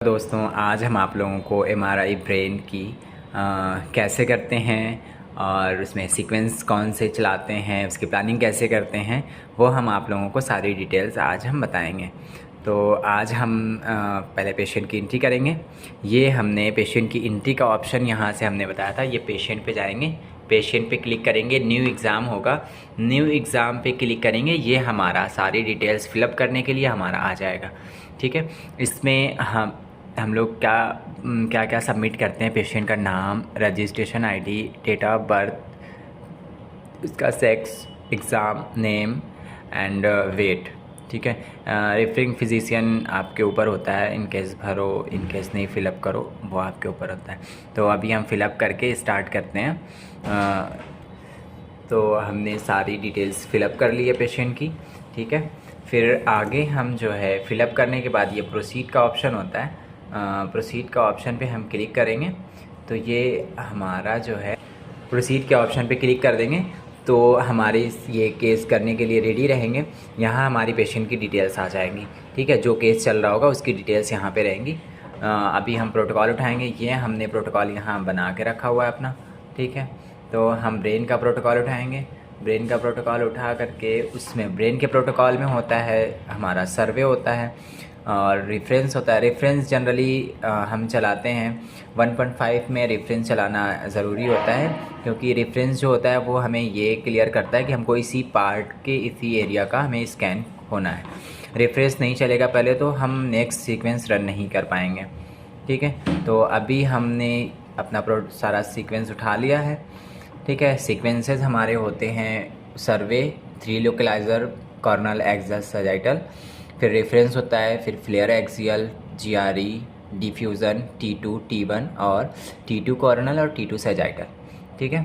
दोस्तों, आज हम आप लोगों को एमआरआई ब्रेन की कैसे करते हैं और उसमें सीक्वेंस कौन से चलाते हैं, उसकी प्लानिंग कैसे करते हैं, वो हम आप लोगों को सारी डिटेल्स आज हम बताएंगे। तो आज हम पहले पेशेंट की एंट्री करेंगे। ये हमने पेशेंट की एंट्री का ऑप्शन यहाँ से हमने बताया था। ये पेशेंट पे जाएंगे, पेशेंट पे क्लिक करेंगे, न्यू एग्ज़ाम होगा, न्यू एग्ज़ाम पे क्लिक करेंगे। ये हमारा सारी डिटेल्स फिलअप करने के लिए हमारा आ जाएगा। ठीक है, इसमें हम लोग क्या क्या सबमिट करते हैं। पेशेंट का नाम, registration ID, date of birth, उसका sex, exam name and weight. ठीक है, रेफरिंग फिजिशियन आपके ऊपर होता है, इन केस भरो, इन केस नहीं फिलअप करो, वो आपके ऊपर होता है। तो अभी हम फिलअप करके स्टार्ट करते हैं। तो हमने सारी डिटेल्स फिलअप कर ली है पेशेंट की। ठीक है, फिर आगे हम जो है फिलअप करने के बाद ये प्रोसीड का ऑप्शन होता है। प्रोसीड का ऑप्शन पे हम क्लिक करेंगे तो ये हमारा जो है प्रोसीड के ऑप्शन पे क्लिक कर देंगे तो हमारी ये केस करने के लिए रेडी रहेंगे। यहाँ हमारी पेशेंट की डिटेल्स आ जाएंगी। ठीक है, जो केस चल रहा होगा उसकी डिटेल्स यहाँ पे रहेंगी। अभी हम प्रोटोकॉल उठाएंगे। ये हमने प्रोटोकॉल यहाँ बना के रखा हुआ है अपना। ठीक है, तो हम ब्रेन का प्रोटोकॉल उठाएंगे। ब्रेन का प्रोटोकॉल उठा करके उसमें ब्रेन के प्रोटोकॉल में होता है हमारा सर्वे होता है और रेफरेंस होता है। रेफरेंस जनरली हम चलाते हैं 1.5 में। रेफरेंस चलाना ज़रूरी होता है क्योंकि रेफरेंस जो होता है वो हमें ये क्लियर करता है कि हमको इसी पार्ट के इसी एरिया का हमें स्कैन होना है। रेफरेंस नहीं चलेगा पहले तो हम नेक्स्ट सीक्वेंस रन नहीं कर पाएंगे। ठीक है, तो अभी हमने अपना सारा सीक्वेंस उठा लिया है। ठीक है, सीक्वेंसेस हमारे होते हैं सर्वे, 3 लोकलाइज़र, कॉर्नल, एक्सियल, सैजिटल। फिर रेफरेंस होता है, फिर flare axial, GRE, diffusion, T2, T1 और T2 कॉर्नल और T2 सैजिटल। ठीक है,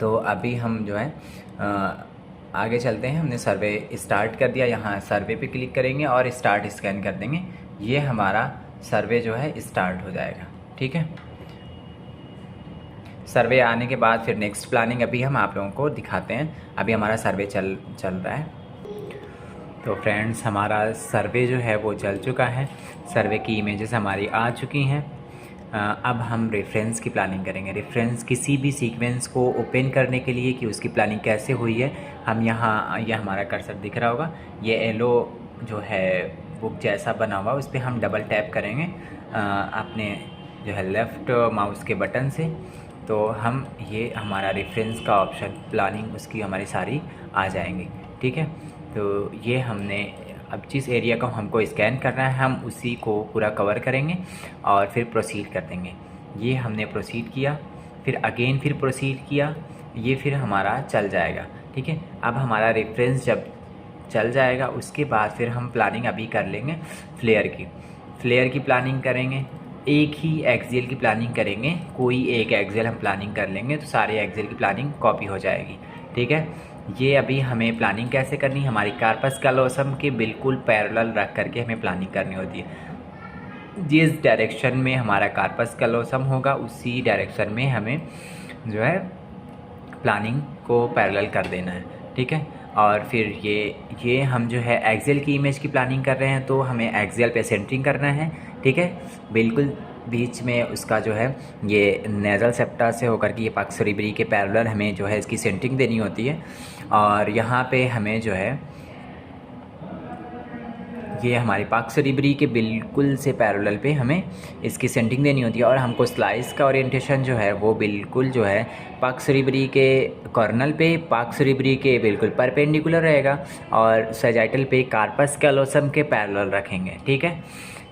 तो अभी हम जो है आगे चलते हैं। हमने सर्वे स्टार्ट कर दिया। यहाँ सर्वे पे क्लिक करेंगे और स्टार्ट स्कैन कर देंगे। ये हमारा सर्वे जो है स्टार्ट हो जाएगा। ठीक है, सर्वे आने के बाद फिर नेक्स्ट प्लानिंग अभी हम आप लोगों को दिखाते हैं। अभी हमारा सर्वे चल रहा है। तो फ्रेंड्स, हमारा सर्वे जो है वो चल चुका है। सर्वे की इमेजेस हमारी आ चुकी हैं। अब हम रेफरेंस की प्लानिंग करेंगे। रेफरेंस किसी भी सीक्वेंस को ओपन करने के लिए कि उसकी प्लानिंग कैसे हुई है, हम यहाँ यह हमारा कर्सर दिख रहा होगा, ये एलो जो है बुक जैसा बना हुआ, उस पर हम डबल टैप करेंगे अपने जो है लेफ़्ट माउस के बटन से। तो हम ये हमारा रेफरेंस का ऑप्शन, प्लानिंग उसकी हमारी सारी आ जाएंगी। ठीक है, तो ये हमने अब जिस एरिया को हमको स्कैन करना है हम उसी को पूरा कवर करेंगे और फिर प्रोसीड कर देंगे। ये हमने प्रोसीड किया, फिर अगेन फिर प्रोसीड किया, ये फिर हमारा चल जाएगा। ठीक है, अब हमारा रेफरेंस जब चल जाएगा उसके बाद फिर हम प्लानिंग अभी कर लेंगे फ्लेयर की प्लानिंग करेंगे। एक ही एक्सियल की प्लानिंग करेंगे, कोई एक एक्सियल हम प्लानिंग कर लेंगे तो सारे एक्सियल की प्लानिंग कॉपी हो जाएगी। ठीक है, ये अभी हमें प्लानिंग कैसे करनी है, हमारी कार्पस कैलोसम के बिल्कुल पैरेलल रख करके हमें प्लानिंग करनी होती है। जिस डायरेक्शन में हमारा कार्पस कैलोसम होगा उसी डायरेक्शन में हमें जो है प्लानिंग को पैरेलल कर देना है। ठीक है, और फिर ये हम जो है एक्सियल की इमेज की प्लानिंग कर रहे हैं तो हमें एक्सियल पे सेंटरिंग करना है। ठीक है, बिल्कुल बीच में उसका जो है ये नेज़ल सेप्टा से होकर के ये पक्ष सेरेब्री के पैरेलल हमें जो है इसकी सेंटरिंग देनी होती है। और यहाँ पे हमें जो है ये हमारी पक्ष सेरेब्री के बिल्कुल से पैरेलल पे हमें इसकी सेंटरिंग देनी होती है। और हमको स्लाइस का ओरिएंटेशन जो है वो बिल्कुल जो है पक्ष सेरेब्री के कॉर्नल पे, पक्ष सेरेब्री के बिल्कुल परपेंडिकुलर रहेगा और सैजिटल पे कार्पस कैलोसम के पैरेलल रखेंगे। ठीक है,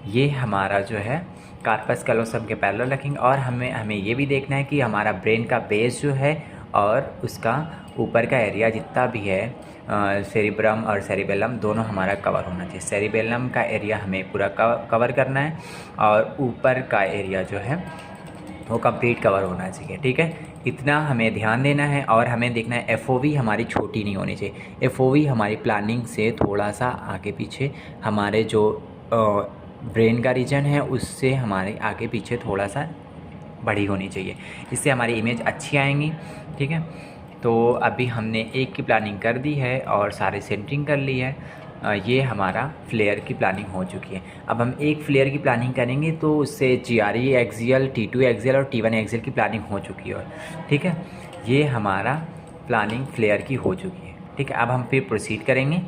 ये हमारा जो है कार्पस कैलोसम के पैरेलल रखेंगे। और हमें ये भी देखना है कि हमारा ब्रेन का बेस जो है और उसका ऊपर का एरिया जितना भी है, सेरिब्रम और सेरिबेलम दोनों हमारा कवर होना चाहिए। सेरिबेलम का एरिया हमें पूरा कवर करना है और ऊपर का एरिया जो है वो कंप्लीट कवर होना चाहिए। ठीक है, इतना हमें ध्यान देना है। और हमें देखना है एफओवी हमारी छोटी नहीं होनी चाहिए। एफओवी हमारी प्लानिंग से थोड़ा सा आगे पीछे, हमारे जो ब्रेन का रीजन है उससे हमारे आगे पीछे थोड़ा सा बड़ी होनी चाहिए, इससे हमारी इमेज अच्छी आएंगी। ठीक है, तो अभी हमने एक की प्लानिंग कर दी है और सारे सेंटरिंग कर ली है। ये हमारा फ्लेयर की प्लानिंग हो चुकी है। अब हम एक फ्लेयर की प्लानिंग करेंगे तो उससे GRE एक्सियल, T2 एक्सियल और T1 एक्सियल की प्लानिंग हो चुकी है। ठीक है, ये हमारा प्लानिंग फ्लेयर की हो चुकी है। ठीक है, अब हम फिर प्रोसीड करेंगे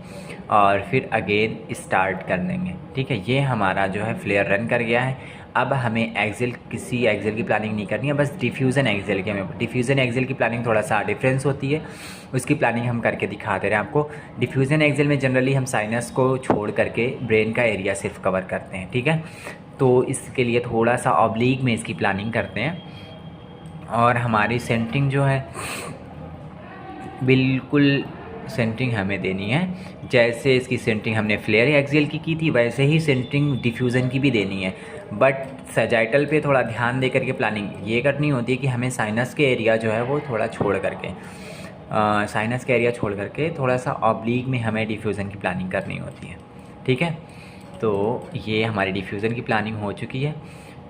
और फिर अगेन स्टार्ट कर देंगे। ठीक है, ये हमारा जो है फ्लेयर रन कर गया है। अब हमें एक्सियल, किसी एक्सियल की प्लानिंग नहीं करनी है, बस डिफ्यूज़न एक्सियल की। हमें डिफ्यूज़न एक्सियल की प्लानिंग थोड़ा सा डिफरेंस होती है, उसकी प्लानिंग हम करके दिखा दे रहे हैं आपको। डिफ्यूज़न एक्सियल में जनरली हम साइनस को छोड़ करके ब्रेन का एरिया सिर्फ कवर करते हैं। ठीक है, तो इसके लिए थोड़ा सा ऑब्लिक में इसकी प्लानिंग करते हैं। और हमारी सेंटरिंग जो है बिल्कुल सेंटरिंग हमें देनी है। जैसे इसकी सेंटरिंग हमने फ्लेयर एक्सियल की थी, वैसे ही सेंटरिंग डिफ्यूज़न की भी देनी है। बट सजाइटल पे थोड़ा ध्यान दे करके प्लानिंग ये करनी होती है कि हमें साइनस के एरिया जो है वो थोड़ा छोड़ करके, साइनस का एरिया छोड़ करके थोड़ा सा ऑब्लिक में हमें डिफ्यूज़न की प्लानिंग करनी होती है। ठीक है, तो ये हमारी डिफ्यूज़न की प्लानिंग हो चुकी है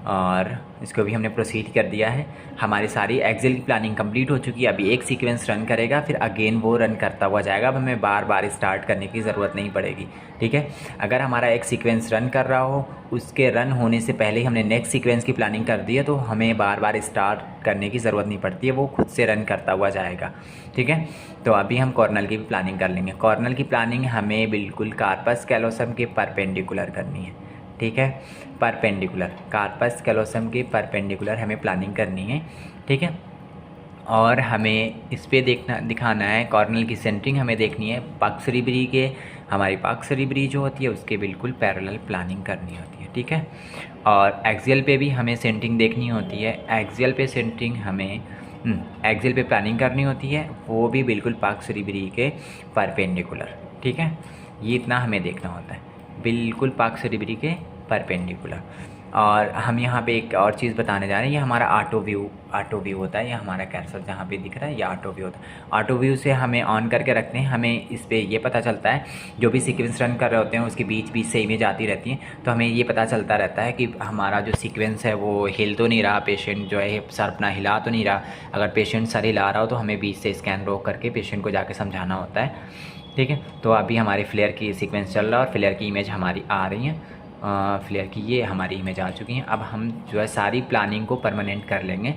और इसको भी हमने प्रोसीड कर दिया है। हमारी सारी एक्सियल की प्लानिंग कंप्लीट हो चुकी है। अभी एक सीक्वेंस रन करेगा, फिर अगेन वो रन करता हुआ जाएगा। अब हमें बार बार स्टार्ट करने की ज़रूरत नहीं पड़ेगी। ठीक है, अगर हमारा एक सीक्वेंस रन कर रहा हो, उसके रन होने से पहले ही हमने नेक्स्ट सीक्वेंस की प्लानिंग कर दी है, तो हमें बार बार स्टार्ट करने की ज़रूरत नहीं पड़ती है, वो खुद से रन करता हुआ जाएगा। ठीक है, तो अभी हम कॉर्नल की भी प्लानिंग कर लेंगे। कॉर्नल की प्लानिंग हमें बिल्कुल कार्पस कैलोसम के परपेंडिकुलर करनी है। ठीक है, परपेंडिकुलर, कार्पस कैलोसम के परपेंडिकुलर हमें प्लानिंग करनी है। ठीक है, और हमें इस पे दिखाना है, कॉर्नल की सेंटरिंग हमें देखनी है पक्ष सेरेब्री के, हमारी पक्ष सेरेब्री जो होती है उसके बिल्कुल पैरेलल प्लानिंग करनी होती है। ठीक है, और एक्सियल पे भी हमें सेंटरिंग देखनी होती है। एक्सियल पे सेंटरिंग हमें एक्सियल पे प्लानिंग करनी होती है, वो भी बिल्कुल पक्ष सेरेब्री के परपेंडिकुलर। ठीक है, ये इतना हमें देखना होता है, बिल्कुल पक्ष सेरेब्री के परपेंडिकुलर। और हम यहाँ पे एक और चीज़ बताने जा रहे हैं, ये हमारा ऑटो व्यू होता है। ये हमारा कर्सर जहाँ पे दिख रहा है, ये ऑटो व्यू होता है। ऑटो व्यू से हमें ऑन करके रखते हैं, हमें इस पर ये पता चलता है, जो भी सीक्वेंस रन कर रहे होते हैं उसके बीच बीच से इमेज आती रहती है, तो हमें ये पता चलता रहता है कि हमारा जो सीक्वेंस है वो हिल तो नहीं रहा, पेशेंट जो है सर अपना हिला तो नहीं रहा। अगर पेशेंट सर हिला रहा हो तो हमें बीच से स्कैन रोक करके पेशेंट को जाके समझाना होता है। ठीक है, तो अभी हमारे फ्लेयर की सीक्वेंस चल रहा है और फ्लेयर की इमेज हमारी आ रही है। फ्लेयर की ये हमारी इमेज आ चुकी हैं। अब हम जो है सारी प्लानिंग को परमानेंट कर लेंगे।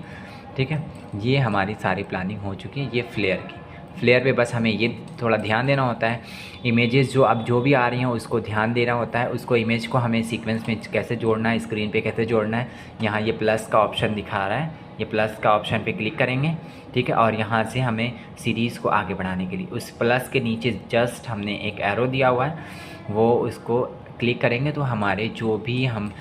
ठीक है, ये हमारी सारी प्लानिंग हो चुकी है। ये फ्लेयर की, फ्लेयर पे बस हमें ये थोड़ा ध्यान देना होता है, इमेजेस जो भी आ रही हैं उसको ध्यान देना होता है। उसको इमेज को हमें सीक्वेंस में कैसे जोड़ना है, स्क्रीन पे कैसे जोड़ना है। यहाँ ये प्लस का ऑप्शन दिखा रहा है, ये प्लस का ऑप्शन पे क्लिक करेंगे। ठीक है, और यहाँ से हमें सीरीज़ को आगे बढ़ाने के लिए उस प्लस के नीचे जस्ट हमने एक एरो दिया हुआ है, वो उसको क्लिक करेंगे तो हमारे जो भी हम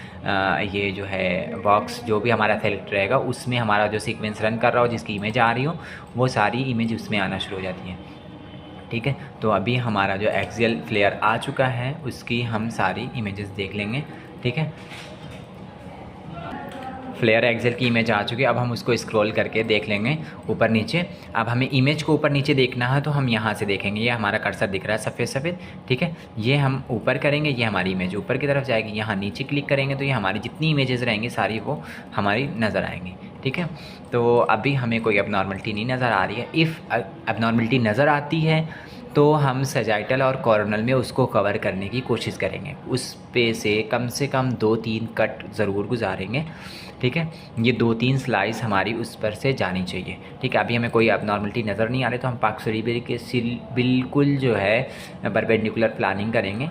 ये जो है बॉक्स जो भी हमारा सेलेक्ट रहेगा उसमें हमारा जो सीक्वेंस रन कर रहा हो, जिसकी इमेज आ रही हो, वो सारी इमेज उसमें आना शुरू हो जाती है। ठीक है, तो अभी हमारा जो एक्सियल फ्लेयर आ चुका है उसकी हम सारी इमेजेस देख लेंगे। ठीक है, फ्लेयर एक्सियल की इमेज आ चुकी है। अब हम उसको स्क्रॉल करके देख लेंगे ऊपर नीचे। अब हमें इमेज को ऊपर नीचे देखना है तो हम यहाँ से देखेंगे, ये हमारा कर्सर दिख रहा है सफ़ेद सफ़ेद। ठीक है, ये हम ऊपर करेंगे, ये हमारी इमेज ऊपर की तरफ जाएगी। यहाँ नीचे क्लिक करेंगे तो ये हमारी जितनी इमेजेस रहेंगी सारी वो हमारी नज़र आएंगी। ठीक है, तो अभी हमें कोई एबनॉर्मलिटी नहीं नज़र आ रही है। इफ़ एबनॉर्मलिटी नज़र आती है तो हम सजाइटल और कॉर्नल में उसको कवर करने की कोशिश करेंगे, उस पे से कम 2-3 कट ज़रूर गुजारेंगे। ठीक है, ये 2-3 स्लाइस हमारी उस पर से जानी चाहिए। ठीक है, अभी हमें कोई एबनॉर्मलिटी नज़र नहीं आ रही तो हम पक्ष सेरेब्री के बिल्कुल जो है परपेंडिकुलर प्लानिंग करेंगे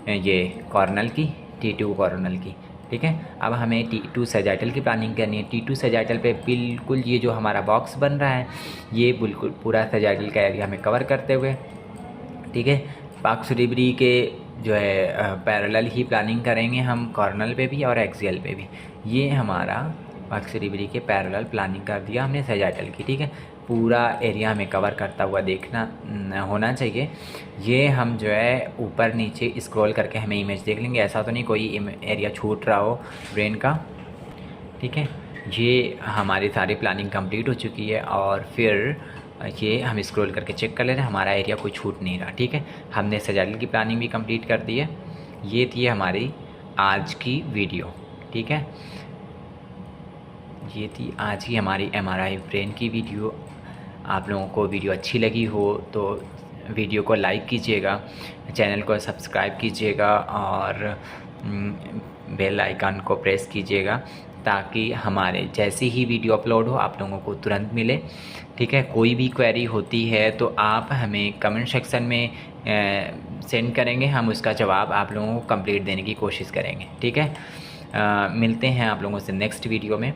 ये कॉर्नल की, T2 कॉर्नल की। ठीक है, अब हमें T2 सजाइटल की प्लानिंग करनी है। T2 सजाइटल पे बिल्कुल ये जो हमारा बॉक्स बन रहा है ये बिल्कुल पूरा सजाइटल का एरिया हमें कवर करते हुए, ठीक है, पक्ष सेरेब्री के जो है पैरेलल ही प्लानिंग करेंगे हम कॉर्नल पे भी और एक्सियल पे भी। ये हमारा पक्ष सेरेब्री के पैरेलल प्लानिंग कर दिया हमने सजाइटल की। ठीक है, पूरा एरिया हमें कवर करता हुआ देखना होना चाहिए। ये हम जो है ऊपर नीचे स्क्रॉल करके हमें इमेज देख लेंगे, ऐसा तो नहीं कोई एरिया छूट रहा हो ब्रेन का। ठीक है, ये हमारी सारी प्लानिंग कंप्लीट हो चुकी है और फिर ये हम स्क्रॉल करके चेक कर ले रहे हैं, हमारा एरिया कोई छूट नहीं रहा। ठीक है, हमने सजाइटल की प्लानिंग भी कंप्लीट कर दी है। ये थी हमारी आज की वीडियो। ठीक है, ये थी आज की हमारी MRI ब्रेन की वीडियो। आप लोगों को वीडियो अच्छी लगी हो तो वीडियो को लाइक कीजिएगा, चैनल को सब्सक्राइब कीजिएगा और बेल आइकन को प्रेस कीजिएगा ताकि हमारे जैसी ही वीडियो अपलोड हो आप लोगों को तुरंत मिले। ठीक है, कोई भी क्वेरी होती है तो आप हमें कमेंट सेक्शन में सेंड करेंगे, हम उसका जवाब आप लोगों को कंप्लीट देने की कोशिश करेंगे। ठीक है, मिलते हैं आप लोगों से नेक्स्ट वीडियो में।